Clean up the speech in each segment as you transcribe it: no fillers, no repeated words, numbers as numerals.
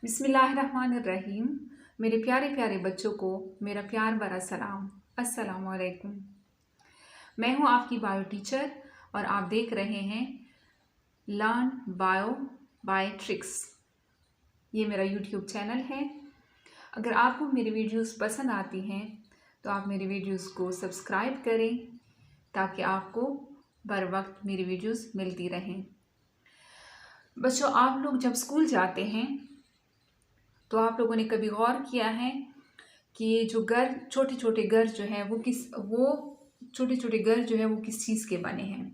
बिस्मिल्लाहिर्रहमानिर्रहीम। मेरे प्यारे प्यारे बच्चों को मेरा प्यार भरा सलाम। अस्सलाम वालेकुम। मैं हूँ आपकी बायो टीचर और आप देख रहे हैं लर्न बायो बाय ट्रिक्स। ये मेरा यूट्यूब चैनल है। अगर आपको मेरी वीडियोस पसंद आती हैं तो आप मेरी वीडियोस को सब्सक्राइब करें ताकि आपको बर वक्त मेरी वीडियोस मिलती रहें। बच्चों, आप लोग जब स्कूल जाते हैं तो आप लोगों ने कभी गौर किया है कि ये जो घर छोटे छोटे घर जो है वो छोटे छोटे घर जो है वो किस चीज़ के बने हैं।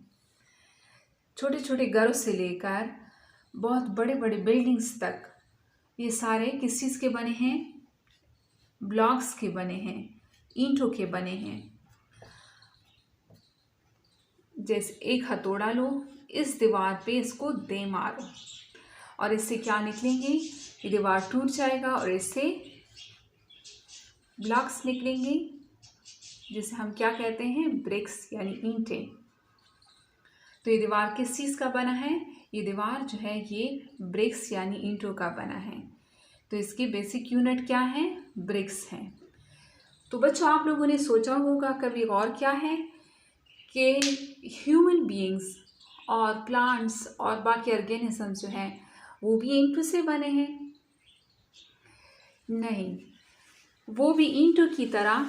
छोटे छोटे घरों से लेकर बहुत बड़े बड़े बिल्डिंग्स तक ये सारे किस चीज़ के बने हैं? ब्लॉक्स के बने हैं, ईंटों के बने हैं। जैसे एक हथौड़ा लो, इस दीवार पे इसको दे मारो और इससे क्या निकलेंगे? ये दीवार टूट जाएगा और इससे ब्लॉक्स निकलेंगे जिसे हम क्या कहते हैं? ब्रिक्स यानी ईंटें। तो ये दीवार किस चीज़ का बना है? ये दीवार जो है ये ब्रिक्स यानी ईंटों का बना है। तो इसकी बेसिक यूनिट क्या है? ब्रिक्स हैं। तो बच्चों, आप लोगों ने सोचा होगा कभी और क्या है कि ह्यूमन बीइंग्स और प्लांट्स और बाकी ऑर्गेनिजम्स जो हैं वो भी ईंटों से बने हैं? नहीं, वो भी ईंटों की तरह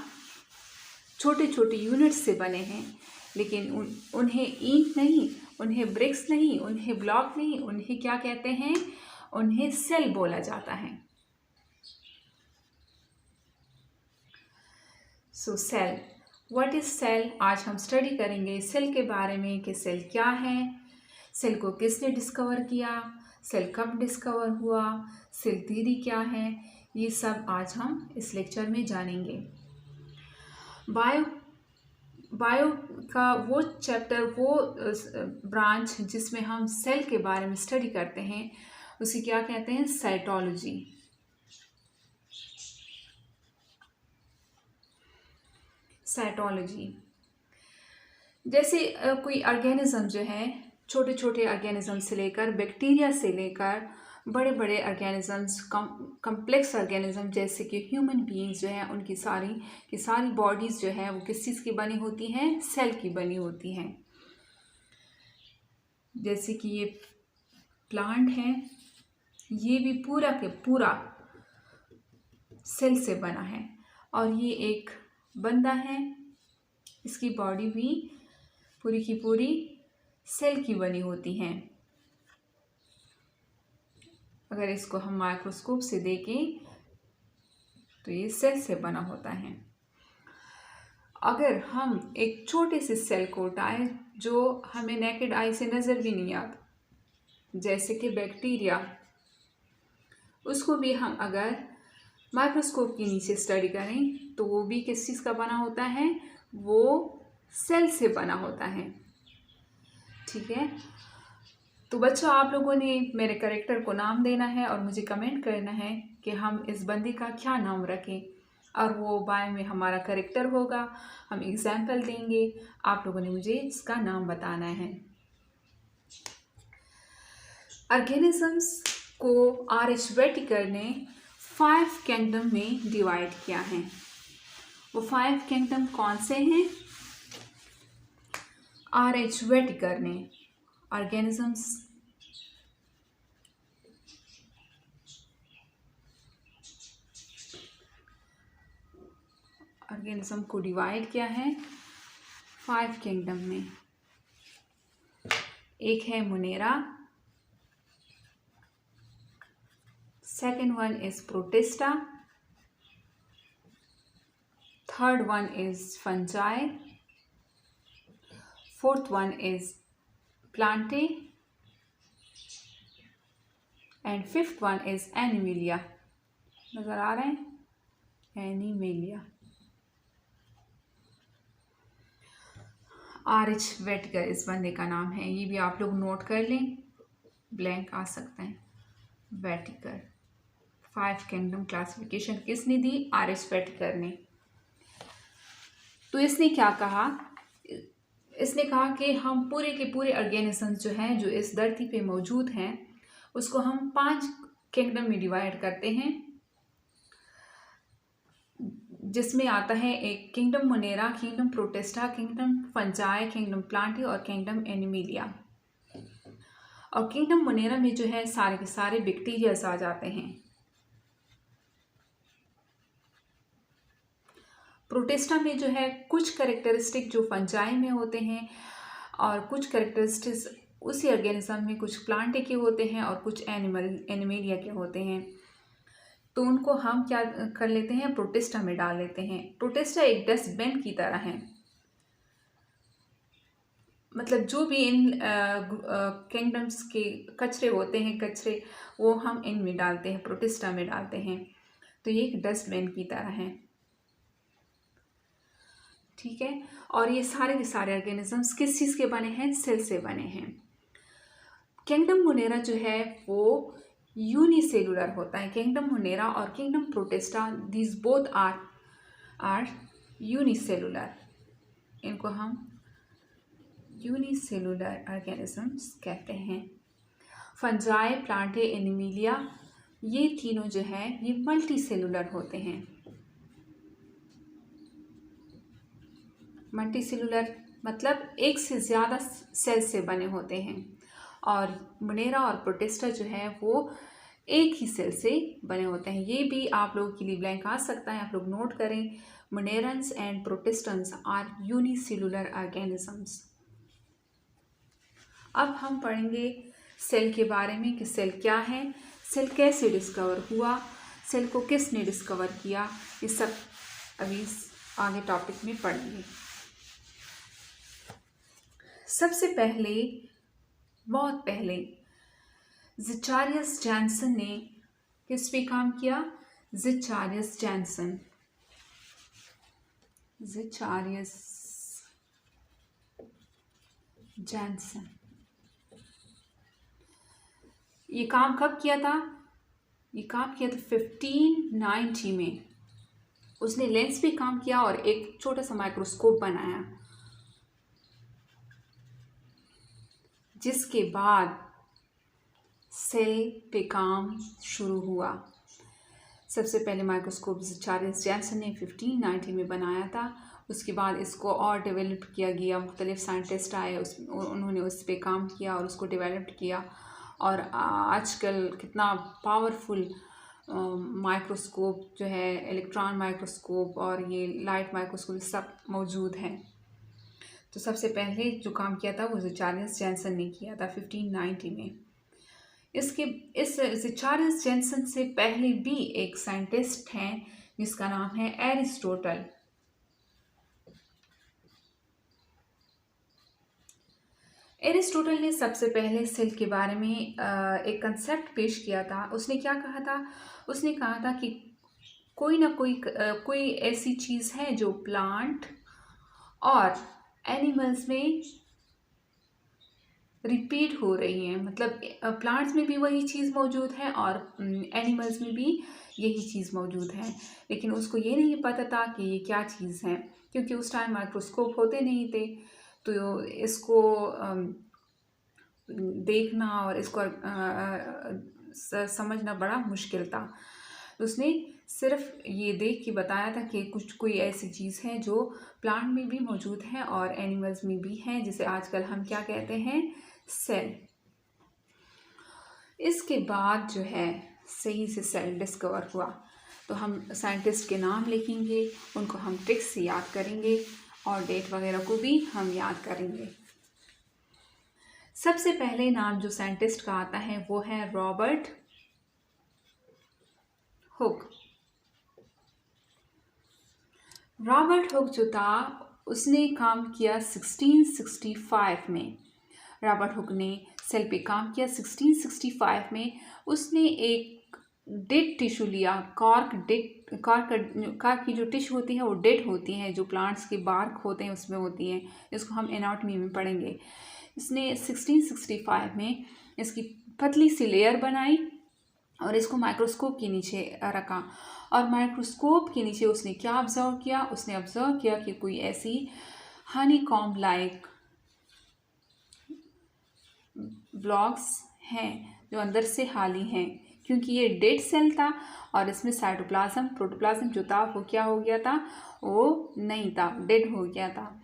छोटे छोटे यूनिट्स से बने हैं, लेकिन उन्हें ईंट नहीं, उन्हें ब्रिक्स नहीं, उन्हें ब्लॉक नहीं, उन्हें क्या कहते हैं? उन्हें सेल बोला जाता है। सो सेल, व्हाट इज सेल? आज हम स्टडी करेंगे सेल के बारे में कि सेल क्या है, सेल को किसने डिस्कवर किया, सेल कब डिस्कवर हुआ, सेल थ्योरी क्या है। ये सब आज हम इस लेक्चर में जानेंगे। बायो का वो चैप्टर, वो ब्रांच जिसमें हम सेल के बारे में स्टडी करते हैं उसे क्या कहते हैं? साइटोलॉजी। साइटोलॉजी जैसे कोई ऑर्गेनिज्म जो है, छोटे छोटे ऑर्गेनिज्म से लेकर बैक्टीरिया से लेकर बड़े बड़े ऑर्गेनिजम्स, कम्प्लेक्स ऑर्गेनिज्म जैसे कि ह्यूमन बीइंग्स जो हैं उनकी सारी बॉडीज़ जो है वो किस चीज़ की बनी होती हैं? सेल की बनी होती हैं। जैसे कि ये प्लांट है, ये भी पूरा के पूरा सेल से बना है। और ये एक बंदा है, इसकी बॉडी भी पूरी की पूरी सेल की बनी होती हैं। अगर इसको हम माइक्रोस्कोप से देखें तो ये सेल से बना होता है। अगर हम एक छोटे से सेल को उठाएं जो हमें नेकेड आई से नज़र भी नहीं आता, जैसे कि बैक्टीरिया, उसको भी हम अगर माइक्रोस्कोप के नीचे स्टडी करें तो वो भी किस चीज़ का बना होता है? वो सेल से बना होता है। ठीक है। तो बच्चों, आप लोगों ने मेरे कैरेक्टर को नाम देना है और मुझे कमेंट करना है कि हम इस बंदे का क्या नाम रखें, और वो बायो में हमारा कैरेक्टर होगा। हम एग्जाम्पल देंगे, आप लोगों ने मुझे इसका नाम बताना है। ऑर्गेनिजम्स को R.H. वेटिकर ने 5 किंगडम में डिवाइड किया है। वो 5 किंगडम कौन से हैं? R.H. वेटिकर ने ऑर्गेनिज्म को डिवाइड किया है 5 किंगडम में। एक है Monera, second one is protista, third one is fungi, fourth one is Plantae and fifth one is animalia. नजर आ रहे हैं? एनिमेलिया। R.H. वेटिकर इस बंदे का नाम है। ये भी आप लोग नोट कर लें, ब्लैंक आ सकते हैं। वेटिकर 5 किंगडम क्लासिफिकेशन किसने दी? R.H. वेटिकर ने। तो इसने क्या कहा? इसने कहा कि हम पूरे के पूरे ऑर्गेनिजम्स जो हैं जो इस धरती पे मौजूद हैं उसको हम 5 किंगडम में डिवाइड करते हैं, जिसमें आता है एक kingdom Monera, kingdom Protista, kingdom fungi, kingdom Plantae और किंगडम एनिमिलिया। और किंगडम मोनेरा में जो है सारे के सारे बैक्टीरियाज आ जाते हैं। प्रोटेस्टा में जो है कुछ कैरेक्टरिस्टिक जो फंजाई में होते हैं और कुछ कैरेक्टरिस्टिक्स उसी ऑर्गेनिज्म में कुछ प्लांट के होते हैं और कुछ एनिमेलिया के होते हैं। तो उनको हम क्या कर लेते हैं, प्रोटेस्टा में डाल लेते हैं। प्रोटेस्टा एक डस्टबिन की तरह है, मतलब जो भी इन किंगडम्स के कचरे होते हैं, कचरे वो हम इनमें डालते हैं, प्रोटेस्टा में डालते हैं। तो ये एक डस्टबिन की तरह है, ठीक है। और ये सारे के सारे ऑर्गेनिजम्स किस चीज़ के बने हैं, सेल से बने हैं। किंगडम मोनेरा जो है वो यूनिसेलुलर होता है। किंगडम मोनेरा और kingdom Protista, these both are unicellular. इनको हम यूनिसेलुलर ऑर्गेनिजम्स कहते हैं। फंजाई, प्लांटे, एनिमिलिया, ये तीनों जो है ये मल्टी सेलुलर होते हैं। मल्टी सेलुलर मतलब एक से ज़्यादा सेल से बने होते हैं। और मोनेरा और प्रोटेस्टा जो है वो एक ही सेल से बने होते हैं। ये भी आप लोगों के लिए ब्लैंक आ सकता है, आप लोग नोट करें। Monerans and protestants are unicellular organisms. अब हम पढ़ेंगे सेल के बारे में कि सेल क्या है, सेल कैसे डिस्कवर हुआ, सेल को किसने डिस्कवर किया, ये सब अभी आगे टॉपिक में पढ़ेंगे। सबसे पहले, बहुत पहले ज़िचारियस जैनसन ने किस पे काम किया, ज़िचारियस जैनसन, ज़िचारियस जैनसन। ये काम कब किया था, ये काम किया था 1590 में। उसने लेंस पे काम किया और एक छोटा सा माइक्रोस्कोप बनाया, जिसके बाद सेल पे काम शुरू हुआ। सबसे पहले माइक्रोस्कोप ज़िचारियस जैनसन ने 1590 में बनाया था। उसके बाद इसको और डेवलप किया गया, मुख्तलिफ साइंटिस्ट आए, उन्होंने उस पर काम किया और उसको डेवलप किया। और आजकल कितना पावरफुल माइक्रोस्कोप जो है, इलेक्ट्रॉन माइक्रोस्कोप और ये लाइट माइक्रोस्कोप सब मौजूद हैं। तो सबसे पहले जो काम किया था वो ज़िचारियस जैनसन ने किया था 1590 में। इस ज़िचारियस जैनसन से पहले भी एक साइंटिस्ट हैं जिसका नाम है एरिस्टोटल। एरिस्टोटल ने सबसे पहले सेल के बारे में एक कंसेप्ट पेश किया था। उसने क्या कहा था, उसने कहा था कि कोई ना कोई ऐसी चीज़ है जो प्लांट और एनिमल्स में रिपीट हो रही है। मतलब प्लांट्स में भी वही चीज़ मौजूद है और एनिमल्स में भी यही चीज़ मौजूद है, लेकिन उसको ये नहीं पता था कि ये क्या चीज़ है, क्योंकि उस टाइम माइक्रोस्कोप होते नहीं थे। तो इसको देखना और इसको समझना बड़ा मुश्किल था। उसने सिर्फ ये देख के बताया था कि कोई ऐसी चीज़ है जो प्लांट में भी मौजूद है और एनिमल्स में भी है, जिसे आजकल हम क्या कहते हैं, सेल। इसके बाद जो है सही से सेल डिस्कवर हुआ। तो हम साइंटिस्ट के नाम लिखेंगे, उनको हम ट्रिक्स से याद करेंगे और डेट वगैरह को भी हम याद करेंगे। सबसे पहले नाम जो साइंटिस्ट का आता है वो है रॉबर्ट हुक। रॉबर्ट हुक जो था उसने काम किया 1665 में। रॉबर्ट हुक ने सेल पे काम किया 1665 में। उसने एक डेड टिश्यू लिया, कॉर्क की जो टिश्यू होती है वो डेड होती है, जो प्लांट्स के बार्क होते हैं उसमें होती हैं। इसको हम एनाटॉमी में पढ़ेंगे। इसने 1665 में इसकी पतली सी लेयर बनाई और इसको माइक्रोस्कोप के नीचे रखा। और माइक्रोस्कोप के नीचे उसने क्या ऑब्जर्व किया, उसने ऑब्जर्व किया कि कोई ऐसी हनी कॉम्ब लाइक ब्लॉक्स हैं जो अंदर से खाली हैं, क्योंकि ये डेड सेल था और इसमें साइटोप्लाज्म प्रोटोप्लाज्म जो था वो क्या हो गया था, वो नहीं था, डेड हो गया था।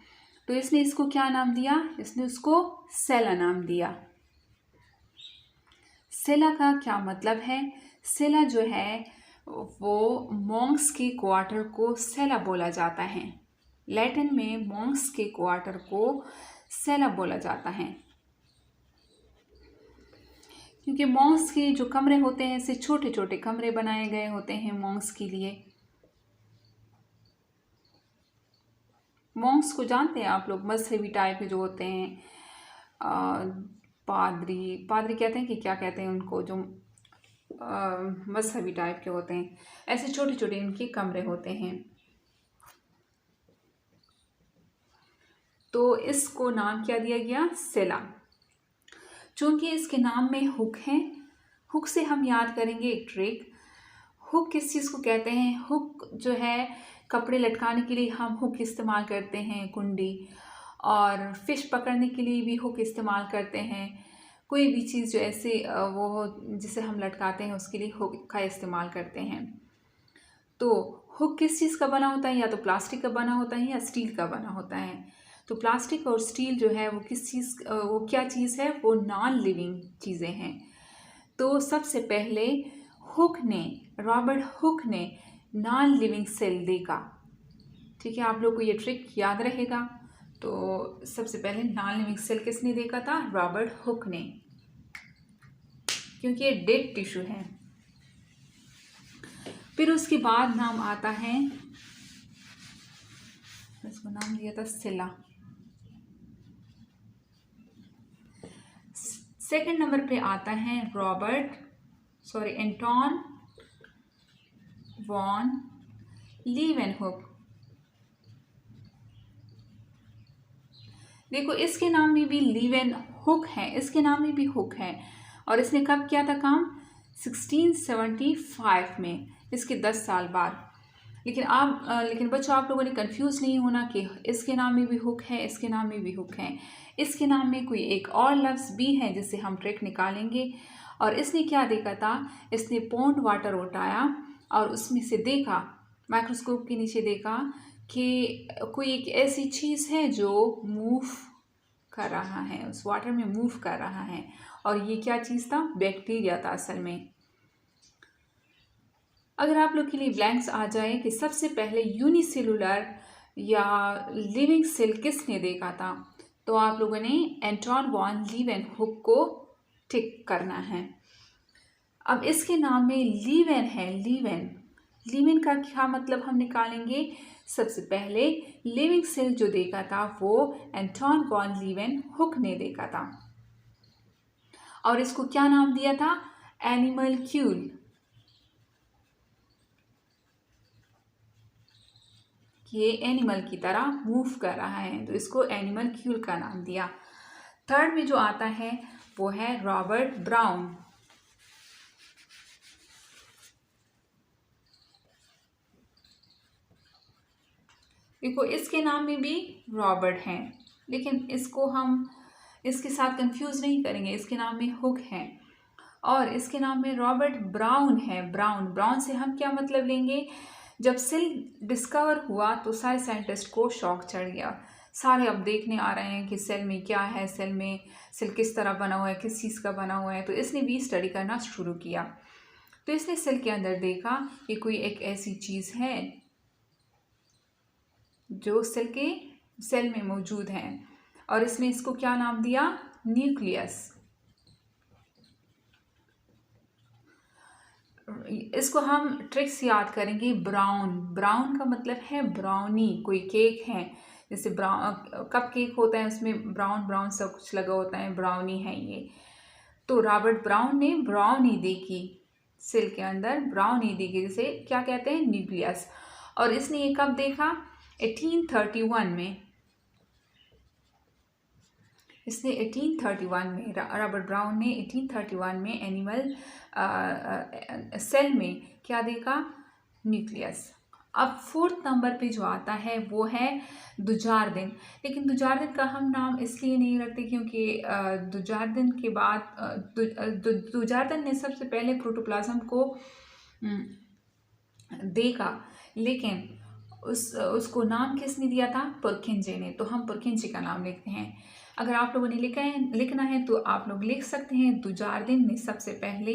तो इसने इसको क्या नाम दिया, इसने उसको सेला नाम दिया। सेला का क्या मतलब है, सेला जो है वो मॉन्क्स के क्वार्टर को सेला बोला जाता है। लैटिन में मॉन्क्स के क्वार्टर को सेला बोला जाता है, क्योंकि मॉन्क्स के जो कमरे होते हैं ऐसे छोटे छोटे कमरे बनाए गए होते हैं मॉन्क्स के लिए। मॉन्क्स को जानते हैं आप लोग, मजहबी टाइप के जो होते हैं, पादरी कहते हैं कि क्या कहते हैं उनको, जो मजहबी टाइप के होते हैं, ऐसे छोटे छोटे इनके कमरे होते हैं। तो इसको नाम क्या दिया गया, सेला। चूंकि इसके नाम में हुक है, हुक से हम याद करेंगे एक ट्रिक। हुक किस चीज़ को कहते हैं, हुक जो है कपड़े लटकाने के लिए हम हुक इस्तेमाल करते हैं, कुंडी, और फिश पकड़ने के लिए भी हुक इस्तेमाल करते हैं। कोई भी चीज़ जो ऐसे वो हो जिसे हम लटकाते हैं उसके लिए हुक का इस्तेमाल करते हैं। तो हुक किस चीज़ का बना होता है, या तो प्लास्टिक का बना होता है या स्टील का बना होता है। तो प्लास्टिक और स्टील जो है वो किस चीज़, वो क्या चीज़ है, वो नॉन लिविंग चीज़ें हैं। तो सबसे पहले रॉबर्ट हुक ने नॉन लिविंग सेल देखा। ठीक है, आप लोग को ये ट्रिक याद रहेगा। तो सबसे पहले नॉन लिविंग सेल किसने देखा था, रॉबर्ट हुक ने, क्योंकि ये डेड टिश्यू है। फिर उसके बाद नाम आता है, इसको नाम दिया था सेला। सेकंड नंबर पे आता है एंटोन वॉन लीवेनहुक। देखो इसके नाम में भी लीवेनहुक है, इसके नाम में भी हुक है, और इसने कब किया था काम, 1675 में, इसके 10 साल बाद। लेकिन बच्चों आप लोगों ने कंफ्यूज नहीं होना कि इसके नाम में भी हुक है, इसके नाम में भी हुक है। इसके नाम में कोई एक और लफ्ज़ भी है जिससे हम ट्रिक निकालेंगे। और इसने क्या देखा था, इसने पॉन्ड वाटर उठाया और उसमें से देखा, माइक्रोस्कोप के नीचे देखा कि कोई एक ऐसी चीज़ है जो मूव कर रहा है, उस वाटर में मूव कर रहा है। और ये क्या चीज़ था, बैक्टीरिया था असल में। अगर आप लोग के लिए ब्लैंक्स आ जाए कि सबसे पहले यूनिसेलुलर या लिविंग सेल किसने देखा था, तो आप लोगों ने एंटोन वॉन लीवेनहुक को टिक करना है। अब इसके नाम में लीवेन है, लीवेन का क्या मतलब हम निकालेंगे। सबसे पहले लिविंग सेल जो देखा था वो एंटोन वॉन लीवेनहुक ने देखा था, और इसको क्या नाम दिया था, एनिमलक्यूल। ये एनिमल की तरह मूव कर रहा है, तो इसको एनिमलक्यूल का नाम दिया। थर्ड में जो आता है वो है रॉबर्ट ब्राउन। देखो इसके नाम में भी रॉबर्ट है, लेकिन इसको हम इसके साथ कंफ्यूज नहीं करेंगे, इसके नाम में हुक है और इसके नाम में रॉबर्ट ब्राउन है। ब्राउन से हम क्या मतलब लेंगे, जब सेल डिस्कवर हुआ तो सारे साइंटिस्ट को शौक चढ़ गया। सारे अब देखने आ रहे हैं कि सेल में क्या है, सेल किस तरह बना हुआ है, किस चीज़ का बना हुआ है। तो इसने भी स्टडी करना शुरू किया। तो इसने सेल के अंदर देखा कि कोई एक ऐसी चीज़ है जो सेल में मौजूद है, और इसने इसको क्या नाम दिया, न्यूक्लियस। इसको हम ट्रिक्स याद करेंगे। ब्राउन का मतलब है ब्राउनी, कोई केक है जैसे कप केक होता है, उसमें ब्राउन सब कुछ लगा होता है, ब्राउनी है ये। तो रॉबर्ट ब्राउन ने ब्राउनी देखी, सेल के अंदर ब्राउनी देखी, जिसे क्या कहते हैं, न्यूक्लियस। और इसने ये कब देखा, 1831 में। इसने 1831 में, रॉबर्ट ब्राउन ने 1831 में एनिमल सेल में क्या देखा, न्यूक्लियस। अब 4th नंबर पे जो आता है वो है दुजारदिन। लेकिन दुजारदिन का हम नाम इसलिए नहीं रखते क्योंकि दुजारदिन के बाद दुजारदिन ने सबसे पहले प्रोटोप्लाज्म को देखा, लेकिन उसको नाम किसने दिया था? पुरकिंजे ने। तो हम पुरकिंजे का नाम लिखते हैं। अगर आप लोगों ने लिखना है तो आप लोग लिख सकते हैं दुजारदिन ने सबसे पहले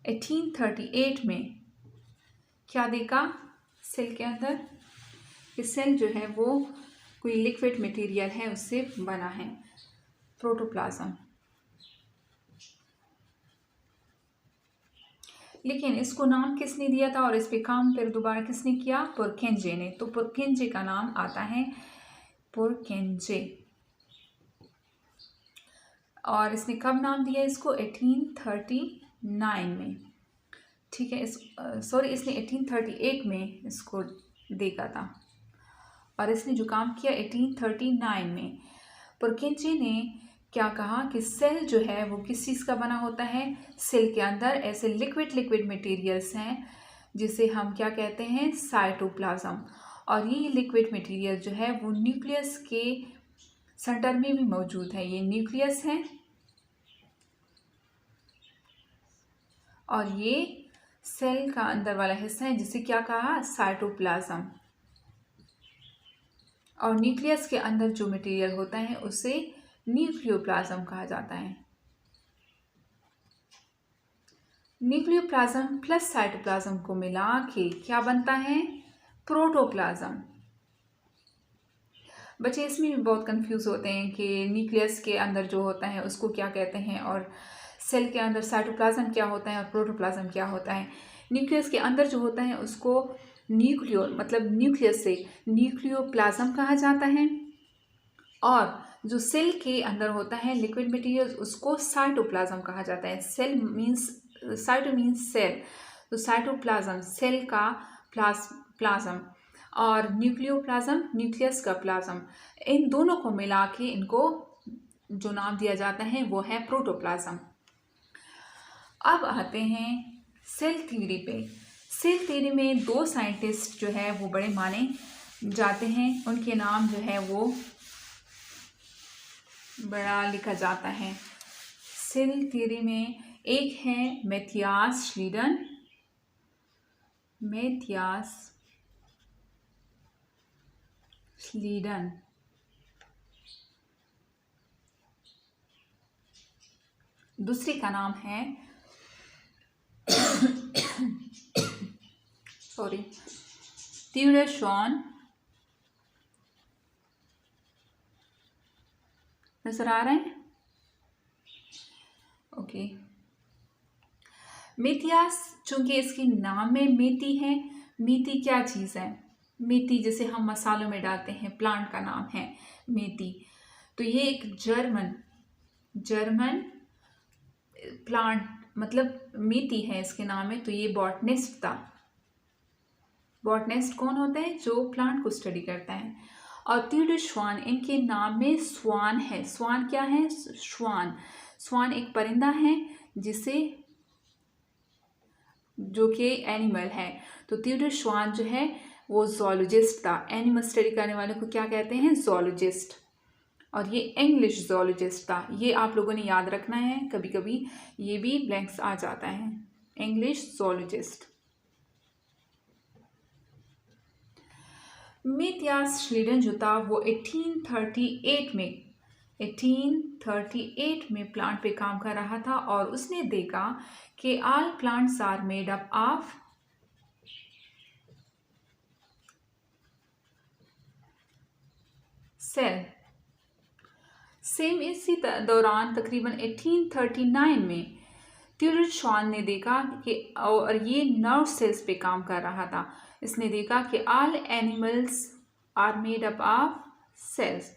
1838 में क्या देखा सेल के अंदर? कि सेल जो है वो कोई लिक्विड मटेरियल है, उससे बना है, प्रोटोप्लाज्म। लेकिन इसको नाम किसने दिया था और इस पे काम फिर दोबारा किसने किया? पुरकिंजे ने। तो पुरकिंजे का नाम आता है पुरकिंजे। और इसने कब नाम दिया इसको? 1839 में। ठीक है, इसने 1838 में इसको देखा था और इसने जो काम किया 1839 में। पुरकिंजे ने क्या कहा कि सेल जो है वो किस चीज़ का बना होता है? सेल के अंदर ऐसे लिक्विड मटेरियल्स हैं जिसे हम क्या कहते हैं? साइटोप्लाज्म। और ये लिक्विड मटेरियल जो है वो न्यूक्लियस के सेंटर में भी मौजूद है। ये न्यूक्लियस है और ये सेल का अंदर वाला हिस्सा है जिसे क्या कहा? साइटोप्लाज्म। और न्यूक्लियस के अंदर जो मटेरियल होता है उसे न्यूक्लियोप्लाज्म कहा जाता है। न्यूक्लियोप्लाज्म प्लस साइटोप्लाज्म को मिला के क्या बनता है? प्रोटोप्लाज्म। बच्चे इसमें भी बहुत कंफ्यूज होते हैं कि न्यूक्लियस के अंदर जो होता है उसको क्या कहते हैं और सेल के अंदर साइटोप्लाज्म क्या होता है और प्रोटोप्लाज्म क्या होता है। न्यूक्लियस के अंदर जो होता है उसको मतलब न्यूक्लियस से न्यूक्लियोप्लाज्म कहा जाता है और जो सेल के अंदर होता है लिक्विड मटेरियल उसको साइटोप्लाज्म कहा जाता है। साइटो मीन्स सेल, तो साइटोप्लाज्म सेल का प्लाज्म और न्यूक्लियोप्लाज्म न्यूक्लियस का प्लाज्म, इन दोनों को मिला के इनको जो नाम दिया जाता है वो है प्रोटोप्लाज्म। अब आते हैं सेल थ्योरी पे। सेल थ्योरी में दो साइंटिस्ट जो है वो बड़े माने जाते हैं, उनके नाम जो है वो बड़ा लिखा जाता है सेल थ्योरी में। एक है मैथियास श्लीडन, दूसरे का नाम है थियोडर श्वान। नजर आ रहे हैं? ओके। मेथियास, चूंकि इसके नाम में मेथी है, मेथी क्या चीज़ है? मेथी जैसे हम मसालों में डालते हैं, प्लांट का नाम है मेथी। तो ये एक जर्मन प्लांट मतलब मेथी है इसके नाम में। तो ये बॉटनिस्ट था। बॉटनिस्ट कौन होता है? जो प्लांट को स्टडी करता है। और थियोडर श्वान, इनके नाम में स्वान है। स्वान क्या है? स्वान एक परिंदा है जो कि एनिमल है। तो थियोडर श्वान जो है वो जोलॉजिस्ट था। एनिमल स्टडी करने वाले को क्या कहते हैं? जोलॉजिस्ट। और ये इंग्लिश जोलॉजिस्ट था। ये आप लोगों ने याद रखना है, कभी कभी ये भी ब्लैंक्स आ जाता है। English zoologist. मैथियास श्लीडन जो था वो 1838 में प्लांट पे काम कर रहा था और उसने देखा कि all plants are made up of cell. Same इसी दौरान तकरीबन 1839 में थियोडर श्वान ने देखा कि, और ये नर्व सेल्स पे काम कर रहा था, इसने देखा कि all animals are made up of cells.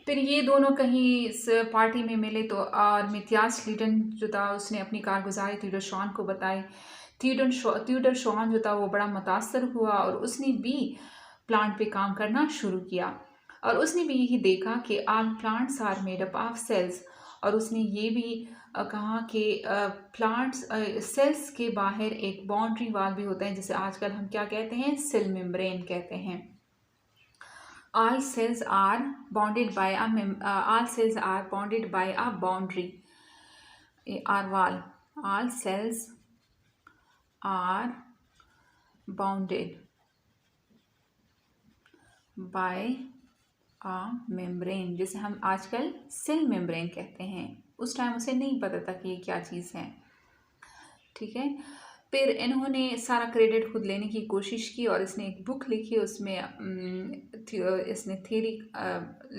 फिर ये दोनों कहीं इस पार्टी में मिले तो और मैथियास श्लीडन जो था उसने अपनी कारगुजारी थियोडर श्वान को बताई। थियोडर श्वान जो था वो बड़ा मुतासर हुआ और उसने भी प्लांट पे काम करना शुरू किया। और उसने भी यही देखा कि all plants are made up of cells, और उसने ये भी कहा कि प्लांट्स सेल्स के बाहर एक बाउंड्री वाल भी होता है, जिसे आजकल हम क्या कहते हैं, सेल मेम्ब्रेन कहते हैं। All cells are bounded by all cells are bounded by a boundary or wall. All cells are bounded by a membrane, जिसे हम आजकल सेल मेम्ब्रेन कहते हैं। उस टाइम उसे नहीं पता था कि ये क्या चीज़ है। ठीक है, फिर इन्होंने सारा क्रेडिट खुद लेने की कोशिश की और इसने एक बुक लिखी, उसमें इसने थ्योरी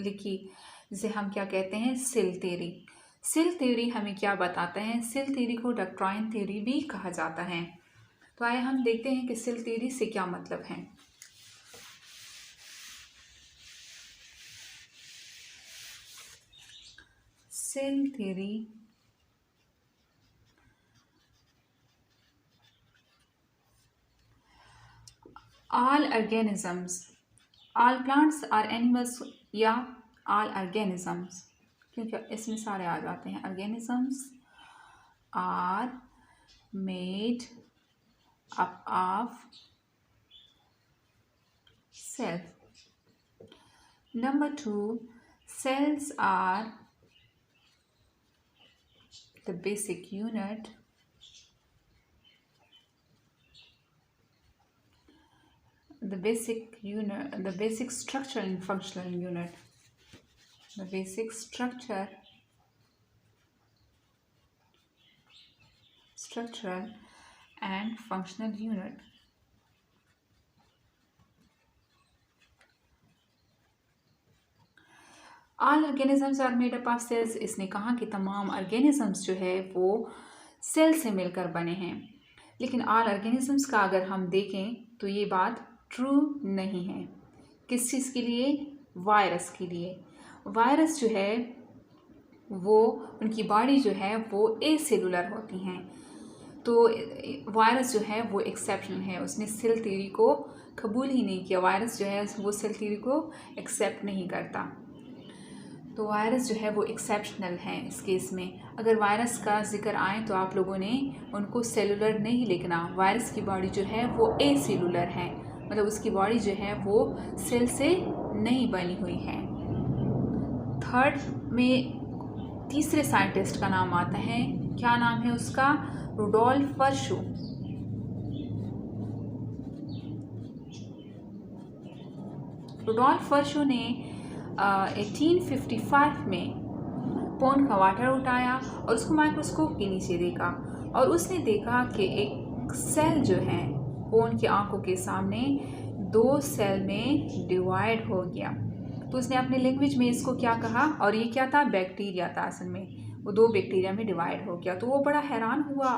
लिखी जिसे हम क्या कहते हैं, सेल थ्योरी। सेल थ्योरी हमें क्या बताता है, सेल थ्योरी को डक्ट्राइन थ्योरी भी कहा जाता है। तो आइए हम देखते हैं कि सेल थ्योरी से क्या मतलब है। Cell theory all organisms, all plants or animals या all organisms, क्योंकि इसमें सारे आ जाते हैं। organisms are made up of cells. Number 2, cells are the basic unit the basic structure and functional unit. The basic structural and functional unit. All organisms are made up of cells. इसने कहा कि तमाम organisms जो है वो cell से मिलकर बने हैं, लेकिन all organisms का अगर हम देखें तो ये बात ट्रू नहीं है। किस चीज़ के लिए, वायरस के लिए। वायरस जो है वो उनकी बॉडी जो है वो ए सेलुलर होती हैं, तो वायरस जो है वो एक्सेप्शन है। उसने सेल थ्योरी को कबूल ही नहीं किया। वायरस जो है वो सेल थ्योरी को एक्सेप्ट नहीं करता, तो वायरस जो है वो एक्सेप्शनल है इस केस में। अगर वायरस का जिक्र आए तो आप लोगों ने उनको सेलुलर नहीं लिखना। वायरस की बॉडी जो है वो ए सेलुलर है, मतलब उसकी बॉडी जो है वो सेल से नहीं बनी हुई है। थर्ड में तीसरे साइंटिस्ट का नाम आता है, क्या नाम है उसका, रुडोल्फ वर्शो। रुडोल्फ वर्शो ने 1855 में पोन का वाटर उठाया और उसको माइक्रोस्कोप के नीचे देखा, और उसने देखा कि एक सेल जो है पोन की आंखों के सामने 2 सेल में डिवाइड हो गया। तो उसने अपने लैंग्वेज में इसको क्या कहा, और ये क्या था, बैक्टीरिया था असल में, वो 2 बैक्टीरिया में डिवाइड हो गया। तो वो बड़ा हैरान हुआ,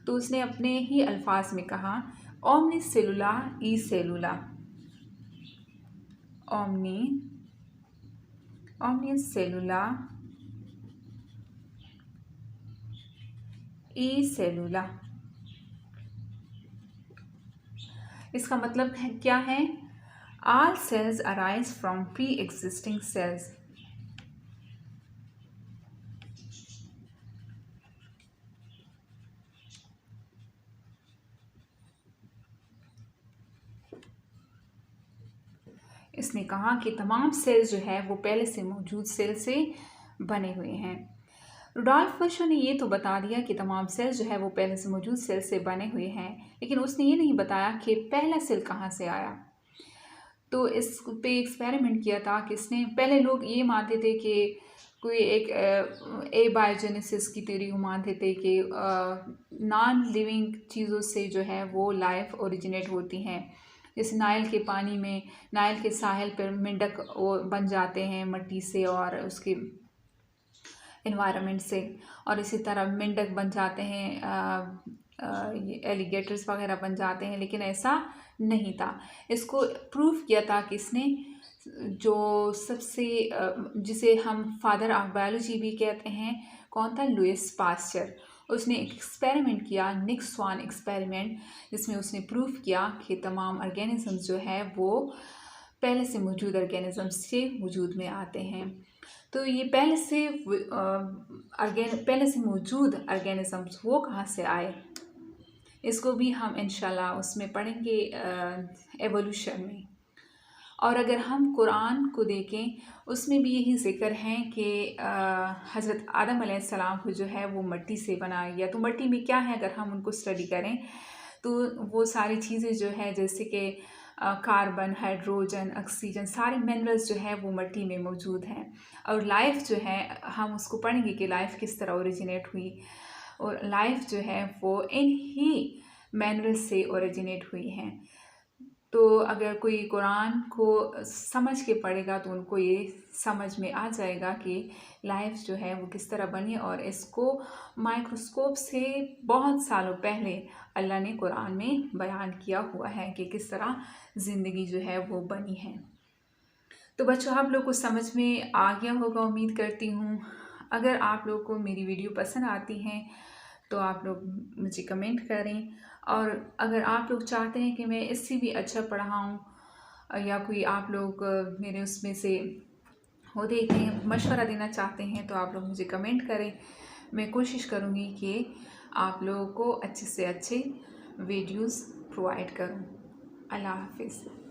तो उसने अपने ही अल्फाज में कहा, ओमनी सेलुला ई सेलुला, ओमनी सेलुला ई सेलुला। इसका मतलब है क्या है, all cells arise from pre-existing cells. इसने कहा कि तमाम सेल्स जो है वो पहले से मौजूद सेल से बने हुए हैं। रुडोल्फ वर्शो ने ये तो बता दिया कि तमाम सेल्स जो है वो पहले से मौजूद सेल से बने हुए हैं, लेकिन उसने ये नहीं बताया कि पहला सेल कहाँ से आया। तो इस पे एक्सपेरिमेंट किया था कि इसने, पहले लोग ये मानते थे कि कोई एक एबायोजेनेसिस की थ्योरी को मानते थे कि नॉन लिविंग चीज़ों से जो है वो लाइफ ओरिजिनेट होती हैं। जैसे नाइल के पानी में, नाइल के साहिल पर मेंढक बन जाते हैं मिट्टी से और उसके एनवायरनमेंट से, और इसी तरह मेंढक बन जाते हैं, एलिगेटर्स वगैरह बन जाते हैं, लेकिन ऐसा नहीं था। इसको प्रूव किया था कि इसने, जो सबसे जिसे हम फादर ऑफ बायोलॉजी भी कहते हैं, कौन था, लुइस पास्चर। उसने एक एक्सपेरिमेंट किया, निक स्वान एक्सपेरिमेंट, जिसमें उसने प्रूव किया कि तमाम ऑर्गेनिजम्स जो है वो पहले से मौजूद ऑर्गेनिज्म से वजूद में आते हैं। तो ये पहले से मौजूद ऑर्गेनिजम्स वो कहाँ से आए, इसको भी हम इंशाल्लाह उसमें पढ़ेंगे एवोल्यूशन में। और अगर हम कुरान को देखें, उसमें भी यही ज़िक्र है कि हज़रत आदम अलैहिस्सलाम को जो है वो मिट्टी से बनाया गया। तो मिट्टी में क्या है, अगर हम उनको स्टडी करें तो वो सारी चीज़ें जो है जैसे कि कार्बन, हाइड्रोजन, ऑक्सीजन, सारे मिनरल्स जो है वो मिट्टी में मौजूद हैं। और लाइफ जो है हम उसको पढ़ेंगे कि लाइफ किस तरह ओरिजिनेट हुई, और लाइफ जो है वो इन ही मिनरल्स से ओरिजिनेट हुई हैं। तो अगर कोई कुरान को समझ के पढ़ेगा तो उनको ये समझ में आ जाएगा कि लाइफ जो है वो किस तरह बनी, और इसको माइक्रोस्कोप से बहुत सालों पहले अल्लाह ने कुरान में बयान किया हुआ है कि किस तरह ज़िंदगी जो है वो बनी है। तो बच्चों, आप लोग को समझ में आ गया होगा, उम्मीद करती हूँ। अगर आप लोग को मेरी वीडियो पसंद आती हैं तो आप लोग मुझे कमेंट करें, और अगर आप लोग चाहते हैं कि मैं इससे भी अच्छा पढ़ाऊँ या कोई आप लोग मेरे उसमें से वो देते हैं, मशवरा देना चाहते हैं, तो आप लोग मुझे कमेंट करें। मैं कोशिश करूँगी कि आप लोगों को अच्छे से अच्छे वीडियोस प्रोवाइड करूँ। अल्लाह हाफिज़।